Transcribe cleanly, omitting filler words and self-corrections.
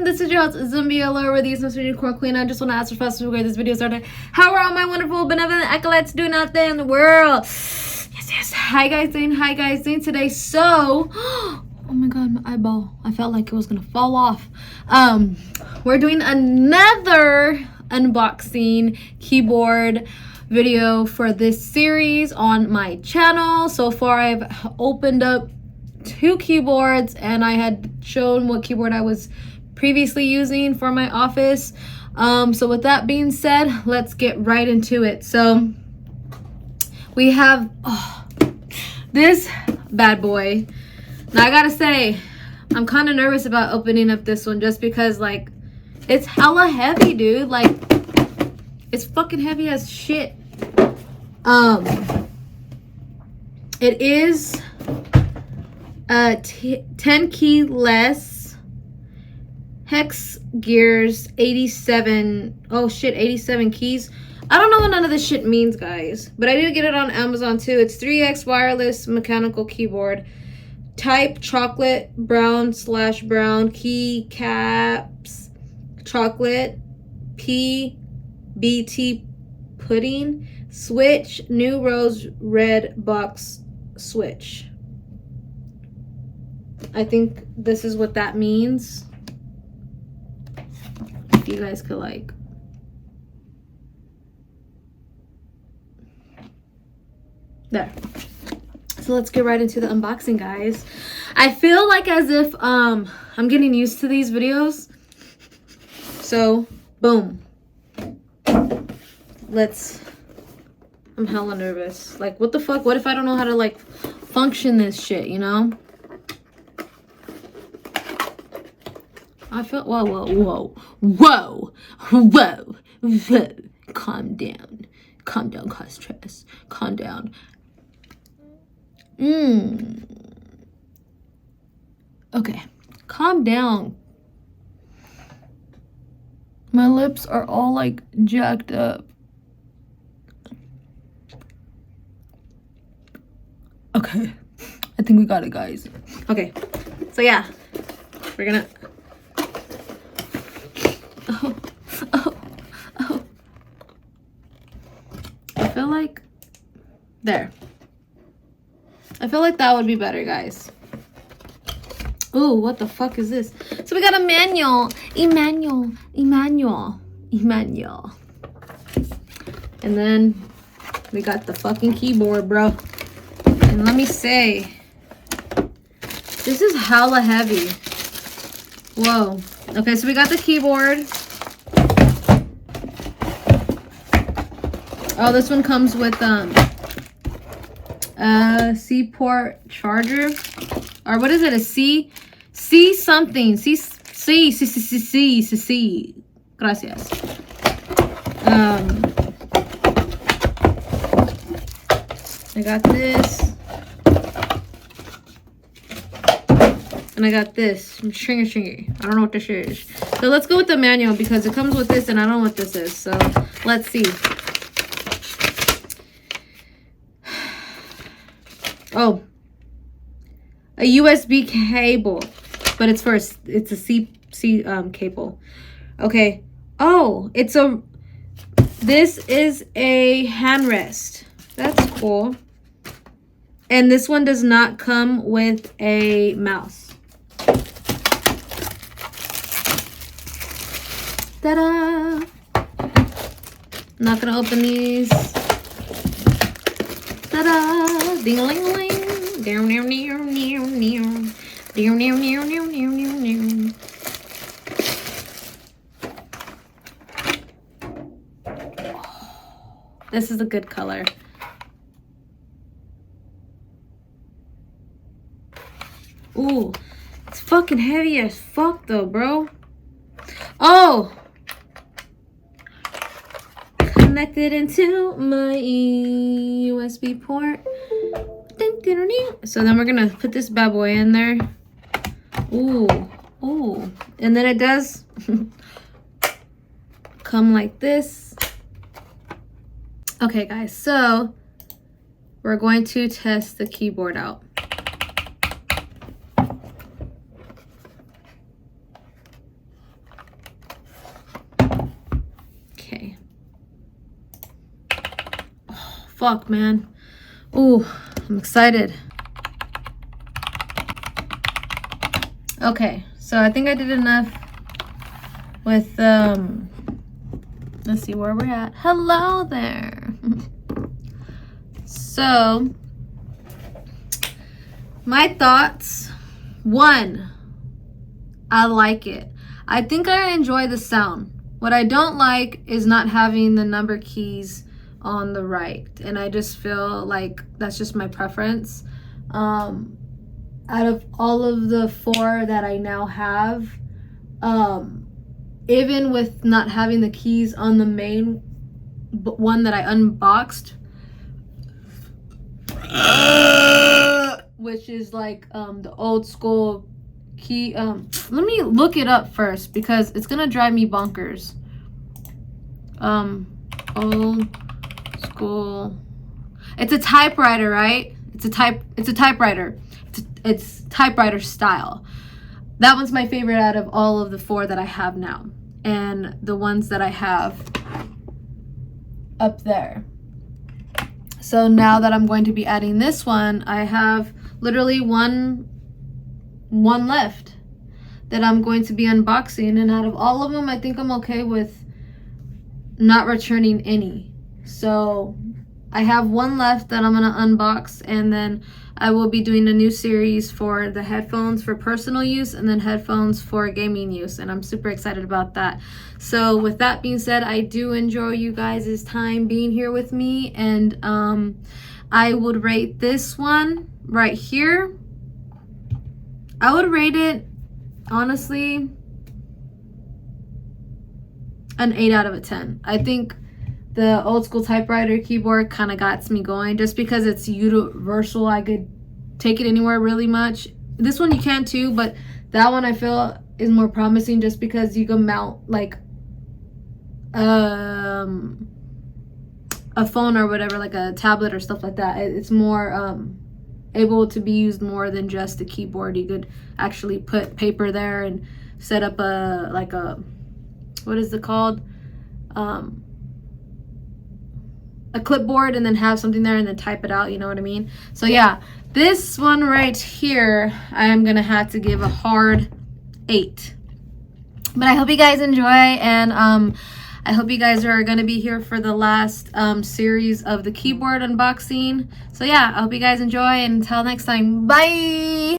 This is your host Zumbie Allure with you, Mr. Unicorn Queen. I just want to ask for first to this video started. How are all my wonderful, benevolent acolytes doing out there in the world? Yes. Hi guys, doing today. So, oh my god, my eyeball. I felt like it was gonna fall off. We're doing another unboxing keyboard video for this series on my channel. So far, I've opened up 2 keyboards, and I had shown what keyboard I was previously using for my office. So with that being said, let's get right into it. So we have this bad boy. Now I gotta say, I'm kind of nervous about opening up this one just because, like, it's hella heavy, dude. Like, it's fucking heavy as shit. It is 10 key less, hex gears, 87 keys. I don't know what none of this shit means, guys, but I did get it on Amazon too. It's 3X wireless mechanical keyboard, type chocolate brown/brown, key caps chocolate, PBT pudding, switch, new rose red box switch. I think this is what that means. If you guys could, like, there. So let's get right into the unboxing, guys. I feel like as if I'm getting used to these videos. So boom. I'm hella nervous. Like, what the fuck? What if I don't know how to, like, function this shit, you know? I feel, whoa. Calm down, cause stress. Calm down. Okay, calm down. My lips are all, like, jacked up. Okay, I think we got it, guys. Okay, so yeah, we're gonna... Oh. I feel like... There. I feel like that would be better, guys. Ooh, what the fuck is this? So we got a manual. Emmanuel. And then we got the fucking keyboard, bro. And let me say, this is hella heavy. Whoa. Okay, so we got the keyboard. Oh, this one comes with C port charger, or what is it? A C something. C. Gracias. I got this. And I got this. Stringy. I don't know what this is. So let's go with the manual because it comes with this and I don't know what this is. So let's see. Oh. A USB cable. But it's a C cable. Okay. Oh, this is a handrest. That's cool. And this one does not come with a mouse. Ta-da! I'm not gonna open these. Ta-da! Ding-a-ling-a-ling. Down. This is a good color. Ooh, it's fucking heavy as fuck though, bro. Oh! Connected into my USB port. So then we're gonna put this bad boy in there. Ooh. And then it does come like this. Okay, guys, so we're going to test the keyboard out. fuck, man. Ooh, I'm excited. Okay, so I think I did enough with, let's see where we're at. Hello there. So, my thoughts. 1, I like it. I think I enjoy the sound. What I don't like is not having the number keys on the right. And I just feel like that's just my preference. Out of all of the 4 that I now have, even with not having the keys on the main one that I unboxed, which is like the old school key. Let me look it up first because it's gonna drive me bonkers. Old school. It's a typewriter, right? It's a typewriter. It's typewriter style. That one's my favorite out of all of the 4 that I have now, and the ones that I have up there. So now that I'm going to be adding this one, I have literally one left that I'm going to be unboxing, and out of all of them, I think I'm okay with not returning any. So I have one left that I'm gonna unbox, and then I will be doing a new series for the headphones for personal use and then headphones for gaming use, and I'm super excited about that. So with that being said, I do enjoy you guys' time being here with me, and I would rate this one right here. I would rate it, honestly, an 8 out of a 10. I think the old school typewriter keyboard kind of got me going just because it's universal. I could take it anywhere really much. This one you can too, but that one I feel is more promising just because you can mount like a phone or whatever, like a tablet or stuff like that. It's more able to be used more than just a keyboard. You could actually put paper there and set up a, like a, what is it called? A clipboard, and then have something there and then type it out, you know what I mean? So yeah, this one right here, I am gonna have to give a hard 8. But I hope you guys enjoy, and I hope you guys are gonna be here for the last series of the keyboard unboxing. So yeah, I hope you guys enjoy, and until next time, bye!